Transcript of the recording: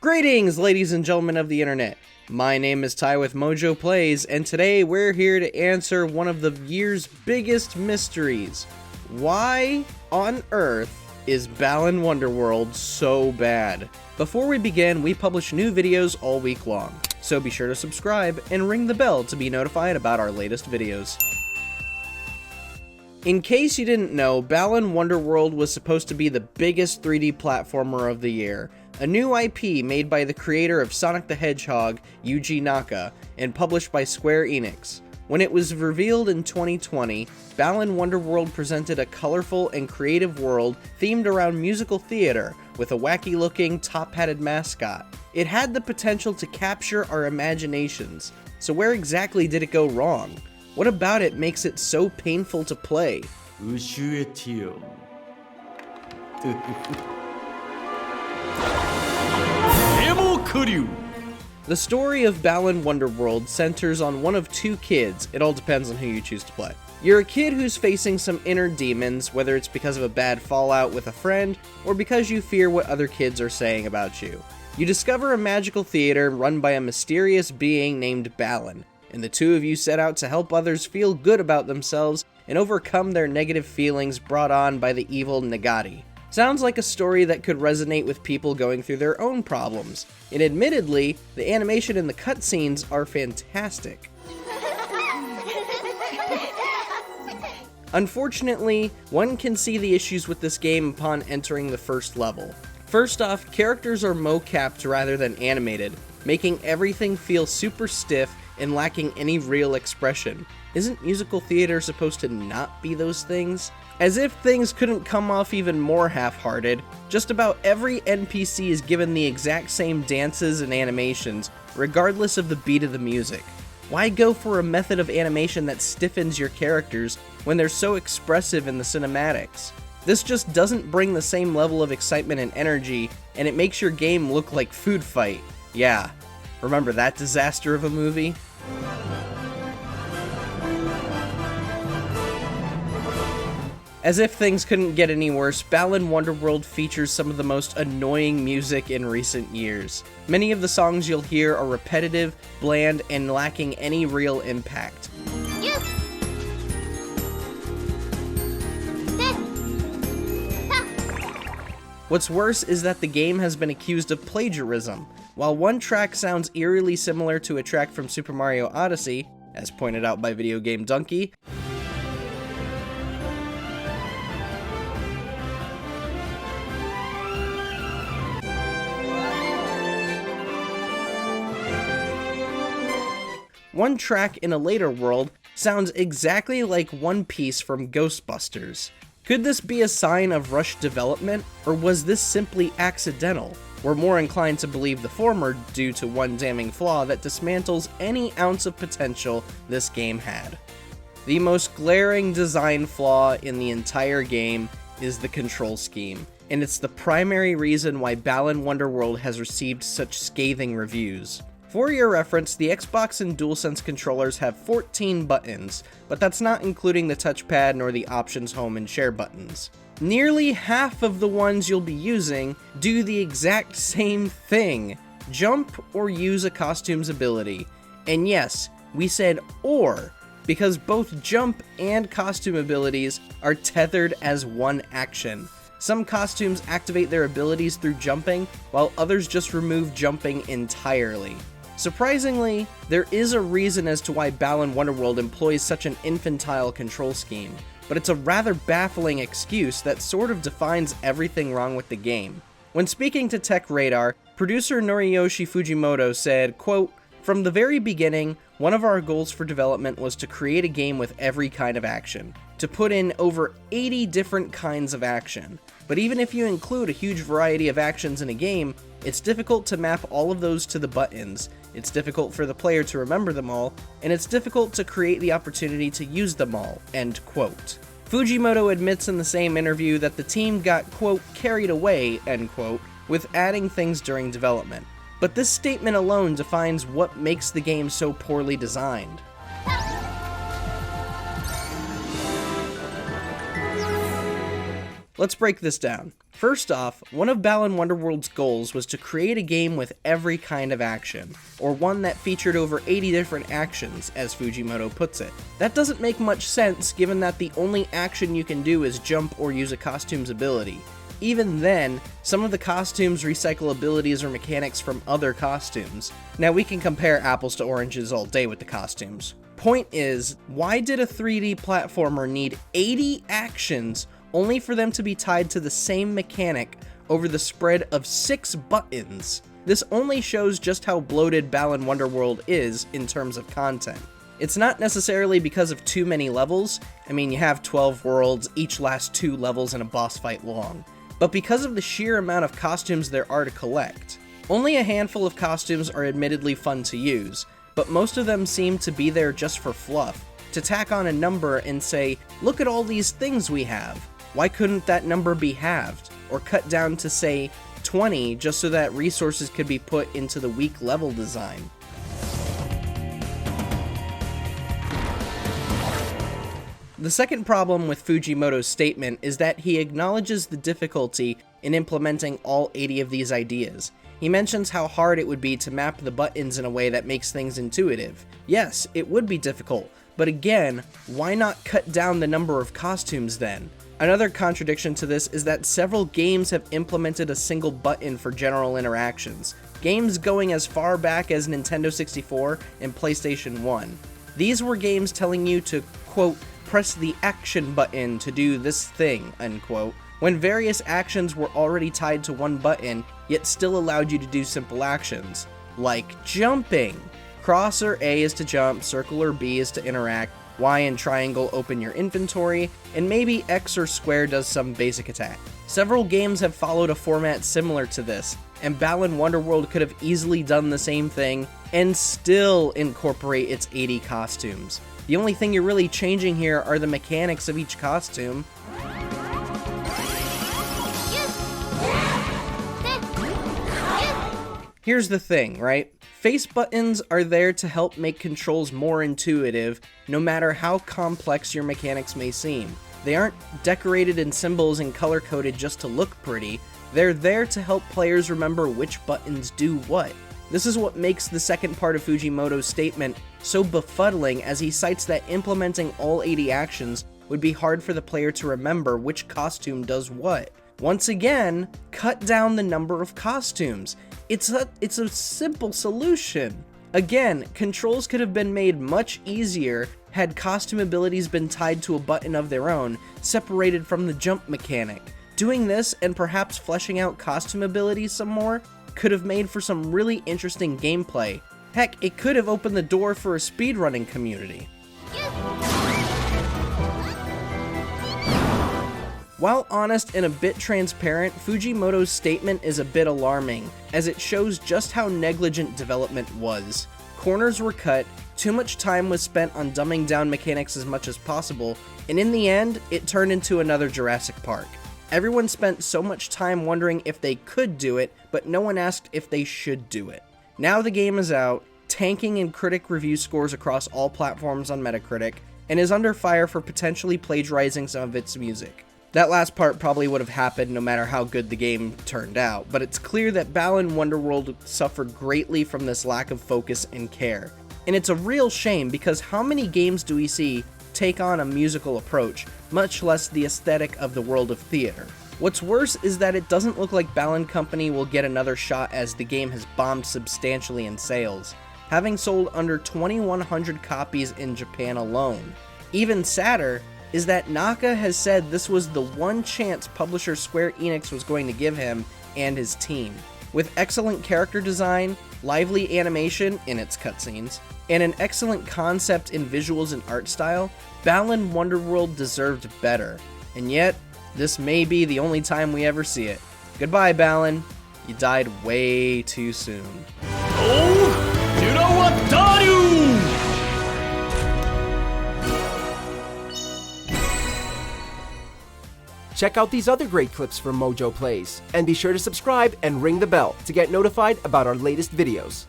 Greetings, ladies and gentlemen of the internet. My name is Ty with MojoPlays, and today we're here to answer one of the year's biggest mysteries. Why on earth is Balan Wonderworld so bad? Before we begin, we publish new videos all week long, so be sure to subscribe and ring the bell to be notified about our latest videos. In case you didn't know, Balan Wonderworld was supposed to be the biggest 3D platformer of the year, a new IP made by the creator of Sonic the Hedgehog, Yuji Naka, and published by Square Enix. When it was revealed in 2020, Balan Wonderworld presented a colorful and creative world themed around musical theater with a wacky-looking, top-hatted mascot. It had the potential to capture our imaginations, so where exactly did it go wrong? What about it makes it so painful to play? The story of Balan Wonderworld centers on one of two kids. It all depends on who you choose to play. You're a kid who's facing some inner demons, whether it's because of a bad fallout with a friend, or because you fear what other kids are saying about you. You discover a magical theater run by a mysterious being named Balan, and the two of you set out to help others feel good about themselves and overcome their negative feelings brought on by the evil Nagati. Sounds like a story that could resonate with people going through their own problems, and admittedly, the animation and the cutscenes are fantastic. Unfortunately, one can see the issues with this game upon entering the first level. First off, characters are mo-capped rather than animated, making everything feel super stiff and lacking any real expression. Isn't musical theater supposed to not be those things? As if things couldn't come off even more half-hearted, just about every NPC is given the exact same dances and animations, regardless of the beat of the music. Why go for a method of animation that stiffens your characters when they're so expressive in the cinematics? This just doesn't bring the same level of excitement and energy, and it makes your game look like Food Fight. Yeah, remember that disaster of a movie? As if things couldn't get any worse, Balan Wonderworld features some of the most annoying music in recent years. Many of the songs you'll hear are repetitive, bland, and lacking any real impact. What's worse is that the game has been accused of plagiarism. While one track sounds eerily similar to a track from Super Mario Odyssey, as pointed out by Video Game Donkey, one track in a later world sounds exactly like one piece from Ghostbusters. Could this be a sign of rushed development, or was this simply accidental? We're more inclined to believe the former due to one damning flaw that dismantles any ounce of potential this game had. The most glaring design flaw in the entire game is the control scheme, and it's the primary reason why Balan Wonderworld has received such scathing reviews. For your reference, the Xbox and DualSense controllers have 14 buttons, but that's not including the touchpad nor the options, home, and share buttons. Nearly half of the ones you'll be using do the exact same thing: jump or use a costume's ability. And yes, we said or, because both jump and costume abilities are tethered as one action. Some costumes activate their abilities through jumping, while others just remove jumping entirely. Surprisingly, there is a reason as to why Balan Wonderworld employs such an infantile control scheme, but it's a rather baffling excuse that sort of defines everything wrong with the game. When speaking to Tech Radar, producer Noriyoshi Fujimoto said, quote, "From the very beginning, one of our goals for development was to create a game with every kind of action, to put in over 80 different kinds of action. But even if you include a huge variety of actions in a game, it's difficult to map all of those to the buttons, it's difficult for the player to remember them all, and it's difficult to create the opportunity to use them all," end quote. Fujimoto admits in the same interview that the team got, quote, "carried away," end quote, with adding things during development. But this statement alone defines what makes the game so poorly designed. Let's break this down. First off, one of Balan Wonderworld's goals was to create a game with every kind of action, or one that featured over 80 different actions, as Fujimoto puts it. That doesn't make much sense given that the only action you can do is jump or use a costume's ability. Even then, some of the costumes recycle abilities or mechanics from other costumes. Now we can compare apples to oranges all day with the costumes. Point is, why did a 3D platformer need 80 actions only for them to be tied to the same mechanic over the spread of 6 buttons? This only shows just how bloated Balan Wonderworld is in terms of content. It's not necessarily because of too many levels. I mean, you have 12 worlds, each lasts 2 levels and a boss fight long. But because of the sheer amount of costumes there are to collect. Only a handful of costumes are admittedly fun to use, but most of them seem to be there just for fluff, to tack on a number and say, look at all these things we have. Why couldn't that number be halved, or cut down to say 20 just so that resources could be put into the weak level design? The second problem with Fujimoto's statement is that he acknowledges the difficulty in implementing all 80 of these ideas. He mentions how hard it would be to map the buttons in a way that makes things intuitive. Yes, it would be difficult, but again, why not cut down the number of costumes then? Another contradiction to this is that several games have implemented a single button for general interactions, games going as far back as Nintendo 64 and PlayStation 1. These were games telling you to, quote, press the action button to do this thing, unquote, when various actions were already tied to one button, yet still allowed you to do simple actions, like jumping. Cross or A is to jump, circle or B is to interact, Y and triangle open your inventory, and maybe X or square does some basic attack. Several games have followed a format similar to this, and Balan Wonderworld could have easily done the same thing and still incorporate its 80 costumes. The only thing you're really changing here are the mechanics of each costume. Here's the thing, right? Face buttons are there to help make controls more intuitive, no matter how complex your mechanics may seem. They aren't decorated in symbols and color-coded just to look pretty. They're there to help players remember which buttons do what. This is what makes the second part of Fujimoto's statement so befuddling, as he cites that implementing all 80 actions would be hard for the player to remember which costume does what. Once again, cut down the number of costumes. It's a simple solution. Again, controls could have been made much easier had costume abilities been tied to a button of their own, separated from the jump mechanic. Doing this and perhaps fleshing out costume abilities some more could have made for some really interesting gameplay. Heck, it could have opened the door for a speedrunning community. While honest and a bit transparent, Fujimoto's statement is a bit alarming, as it shows just how negligent development was. Corners were cut, too much time was spent on dumbing down mechanics as much as possible, and in the end, it turned into another Jurassic Park. Everyone spent so much time wondering if they could do it, but no one asked if they should do it. Now the game is out, tanking in critic review scores across all platforms on Metacritic, and is under fire for potentially plagiarizing some of its music. That last part probably would have happened no matter how good the game turned out, but it's clear that Balan Wonderworld suffered greatly from this lack of focus and care. And it's a real shame, because how many games do we see take on a musical approach, much less the aesthetic of the world of theater? What's worse is that it doesn't look like Balan Company will get another shot, as the game has bombed substantially in sales, having sold under 2,100 copies in Japan alone. Even sadder is that Naka has said this was the one chance publisher Square Enix was going to give him and his team. With excellent character design, lively animation in its cutscenes, and an excellent concept in visuals and art style, Balan Wonderworld deserved better. And yet, this may be the only time we ever see it. Goodbye, Balan. You died way too soon. Oh, you know what, Daru? Check out these other great clips from MojoPlays, and be sure to subscribe and ring the bell to get notified about our latest videos.